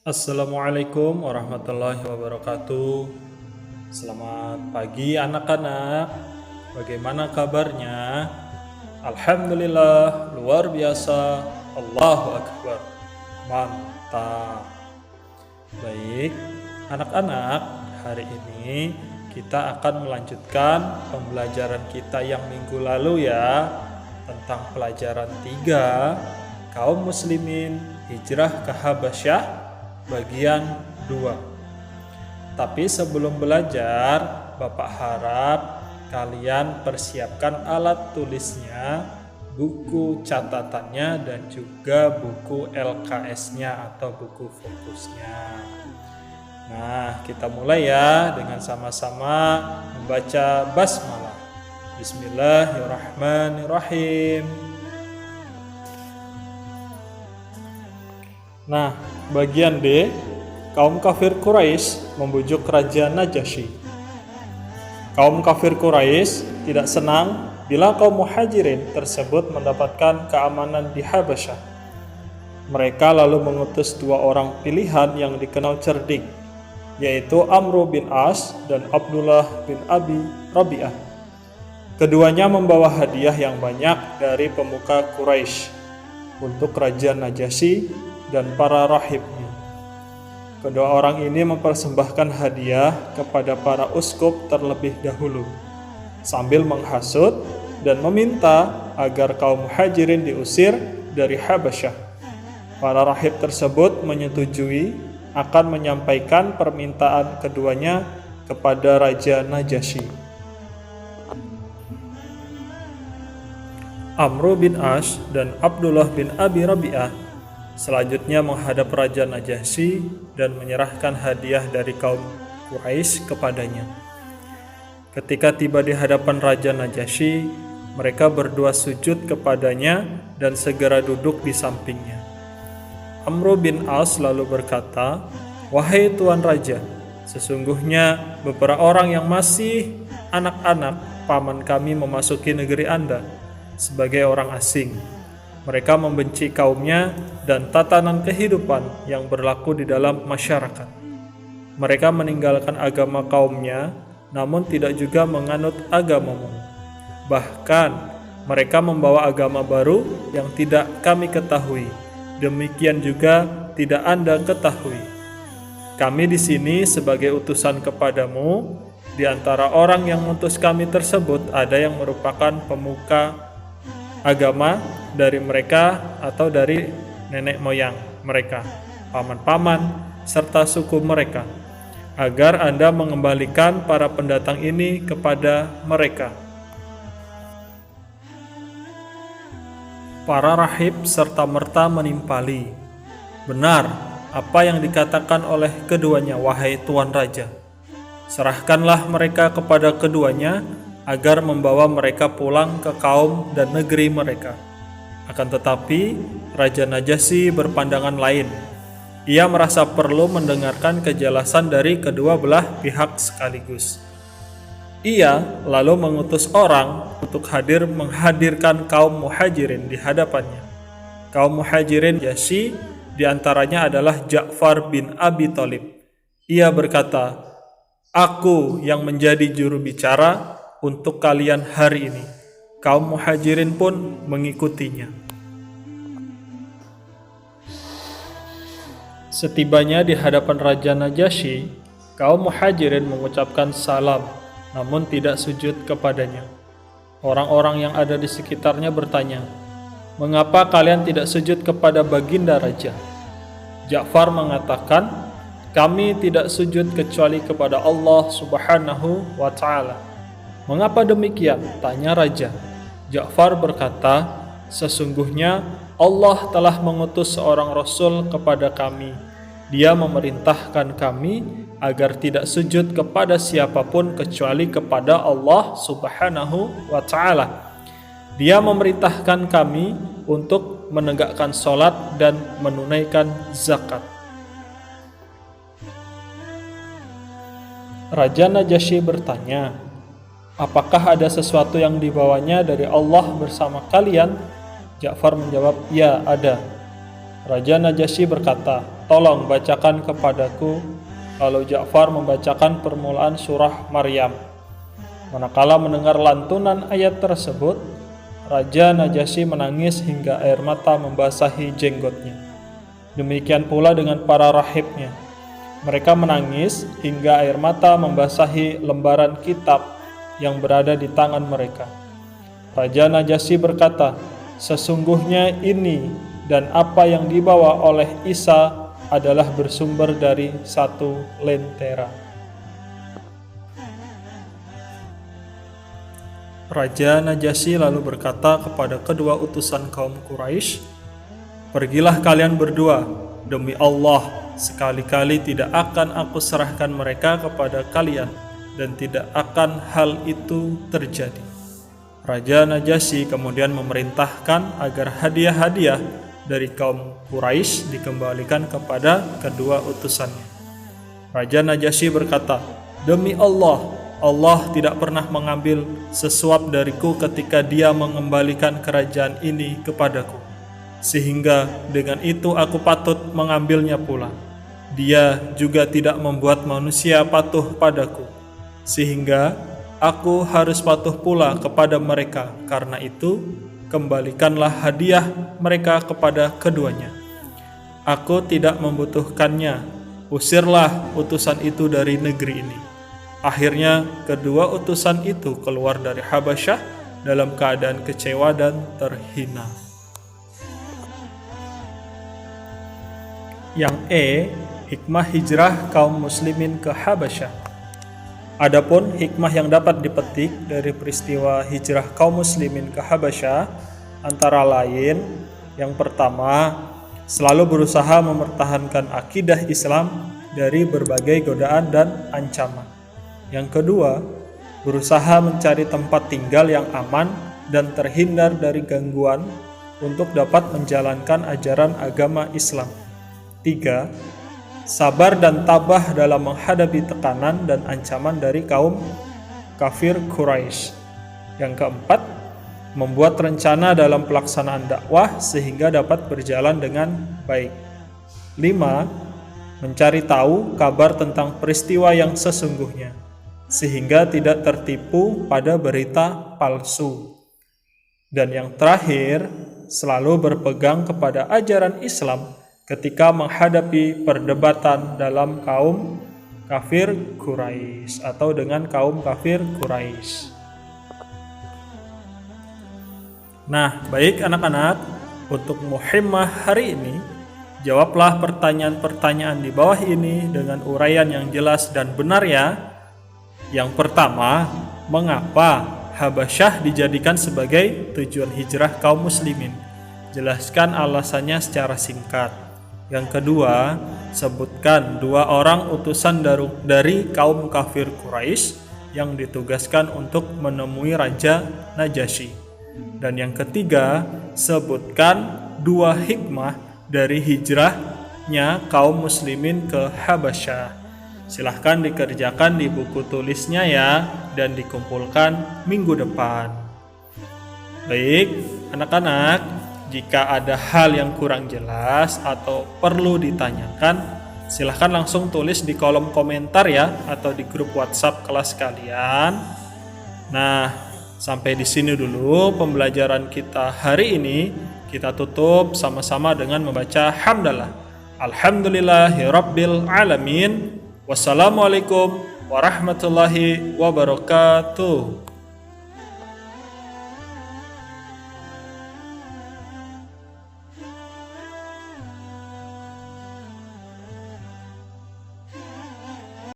Assalamualaikum warahmatullahi wabarakatuh. Selamat pagi anak-anak. Bagaimana kabarnya? Alhamdulillah, luar biasa. Allahu Akbar. Mantap. Baik, anak-anak, hari ini kita akan melanjutkan pembelajaran kita yang minggu lalu ya, tentang pelajaran 3 kaum muslimin hijrah ke Habasyah bagian 2. Tapi sebelum belajar, Bapak harap kalian persiapkan alat tulisnya, buku catatannya, dan juga buku LKS-nya atau buku fokusnya. Nah, kita mulai ya dengan sama-sama membaca basmalah. Bismillahirrahmanirrahim. Nah, bagian D, kaum kafir Quraisy membujuk Raja Najasyi. Kaum kafir Quraisy tidak senang bila kaum muhajirin tersebut mendapatkan keamanan di Habasyah. Mereka lalu mengutus 2 orang pilihan yang dikenal cerdik, yaitu Amr bin As dan Abdullah bin Abi Rabi'ah. Keduanya membawa hadiah yang banyak dari pemuka Quraisy untuk Raja Najasyi dan para rahibnya. Kedua orang ini mempersembahkan hadiah kepada para uskup terlebih dahulu, sambil menghasut dan meminta agar kaum muhajirin diusir dari Habasyah. Para rahib tersebut menyetujui akan menyampaikan permintaan keduanya kepada Raja Najasyi. Amr bin As dan Abdullah bin Abi Rabi'ah selanjutnya menghadap Raja Najasyi dan menyerahkan hadiah dari kaum Quraisy kepadanya. Ketika tiba di hadapan Raja Najasyi, mereka berdua sujud kepadanya dan segera duduk di sampingnya. Amr bin As lalu berkata, "Wahai Tuan Raja, sesungguhnya beberapa orang yang masih anak-anak paman kami memasuki negeri Anda sebagai orang asing. Mereka membenci kaumnya dan tatanan kehidupan yang berlaku di dalam masyarakat. Mereka meninggalkan agama kaumnya, namun tidak juga menganut agamamu. Bahkan, mereka membawa agama baru yang tidak kami ketahui. Demikian juga tidak Anda ketahui. Kami di sini sebagai utusan kepadamu. Di antara orang yang mengutus kami tersebut ada yang merupakan pemuka agama dari mereka atau dari nenek moyang mereka, paman-paman, serta suku mereka, agar Anda mengembalikan para pendatang ini kepada mereka." Para rahib serta merta menimpali, "Benar apa yang dikatakan oleh keduanya, wahai Tuan Raja. Serahkanlah mereka kepada keduanya agar membawa mereka pulang ke kaum dan negeri mereka." Akan tetapi, Raja Najasyi berpandangan lain. Ia merasa perlu mendengarkan kejelasan dari kedua belah pihak sekaligus. Ia lalu mengutus orang untuk menghadirkan kaum muhajirin di hadapannya. Kaum muhajirin Najasyi diantaranya adalah Ja'far bin Abi Thalib. Ia berkata, "Aku yang menjadi juru bicara untuk kalian hari ini." Kaum muhajirin pun mengikutinya. Setibanya di hadapan Raja Najasyi, kaum muhajirin mengucapkan salam, namun tidak sujud kepadanya. Orang-orang yang ada di sekitarnya bertanya, "Mengapa kalian tidak sujud kepada baginda Raja?" Ja'far mengatakan, "Kami tidak sujud kecuali kepada Allah Subhanahu wa Ta'ala." "Mengapa demikian?" tanya Raja. Ja'far berkata, "Sesungguhnya Allah telah mengutus seorang Rasul kepada kami. Dia memerintahkan kami agar tidak sujud kepada siapapun kecuali kepada Allah Subhanahu wa Ta'ala. Dia memerintahkan kami untuk menegakkan sholat dan menunaikan zakat." Raja Najasyi bertanya, "Apakah ada sesuatu yang dibawanya dari Allah bersama kalian?" Ja'far menjawab, "Ya, ada." Raja Najasyi berkata, tolong bacakan kepadaku." Lalu Ja'far membacakan permulaan surah Maryam. Manakala mendengar lantunan ayat tersebut, Raja Najasyi menangis hingga air mata membasahi jenggotnya. Demikian pula dengan para rahibnya. Mereka menangis hingga air mata membasahi lembaran kitab yang berada di tangan mereka. Raja Najasyi berkata, "Sesungguhnya ini dan apa yang dibawa oleh Isa adalah bersumber dari satu lentera." Raja Najasyi lalu berkata kepada kedua utusan kaum Quraisy, "Pergilah kalian berdua, demi Allah, sekali-kali tidak akan aku serahkan mereka kepada kalian, dan tidak akan hal itu terjadi." Raja Najasyi kemudian memerintahkan agar hadiah-hadiah dari kaum Quraisy dikembalikan kepada kedua utusannya. Raja Najasyi berkata, "Demi Allah, Allah tidak pernah mengambil sesuap dariku ketika Dia mengembalikan kerajaan ini kepadaku, sehingga dengan itu aku patut mengambilnya pula. Dia juga tidak membuat manusia patuh padaku, sehingga aku harus patuh pula kepada mereka. Karena itu, kembalikanlah hadiah mereka kepada keduanya. Aku tidak membutuhkannya. Usirlah utusan itu dari negeri ini." Akhirnya kedua utusan itu keluar dari Habasyah dalam keadaan kecewa dan terhina. Yang hikmah hijrah kaum muslimin ke Habasyah. Adapun hikmah yang dapat dipetik dari peristiwa hijrah kaum muslimin ke Habasyah antara lain, yang pertama, selalu berusaha mempertahankan akidah Islam dari berbagai godaan dan ancaman. Yang kedua, berusaha mencari tempat tinggal yang aman dan terhindar dari gangguan untuk dapat menjalankan ajaran agama Islam. 3. Sabar dan tabah dalam menghadapi tekanan dan ancaman dari kaum kafir Quraisy. Yang keempat, membuat rencana dalam pelaksanaan dakwah sehingga dapat berjalan dengan baik. 5. Mencari tahu kabar tentang peristiwa yang sesungguhnya, sehingga tidak tertipu pada berita palsu. Dan yang terakhir, selalu berpegang kepada ajaran Islam ketika menghadapi perdebatan dalam kaum kafir Quraisy atau dengan kaum kafir Quraisy. Nah, baik anak-anak, untuk muhimmah hari ini, jawablah pertanyaan-pertanyaan di bawah ini dengan uraian yang jelas dan benar ya. Yang pertama, mengapa Habasyah dijadikan sebagai tujuan hijrah kaum muslimin? Jelaskan alasannya secara singkat. Yang kedua, sebutkan 2 orang utusan dari kaum kafir Quraisy yang ditugaskan untuk menemui Raja Najasyi. Dan yang ketiga, sebutkan 2 hikmah dari hijrahnya kaum muslimin ke Habasyah. Silahkan dikerjakan di buku tulisnya ya, dan dikumpulkan minggu depan. Baik, anak-anak, jika ada hal yang kurang jelas atau perlu ditanyakan, silahkan langsung tulis di kolom komentar ya, atau di grup WhatsApp kelas kalian. Nah, sampai di sini dulu pembelajaran kita hari ini. Kita tutup sama-sama dengan membaca hamdalah. Alhamdulillahirabbil alamin. Wassalamualaikum warahmatullahi wabarakatuh.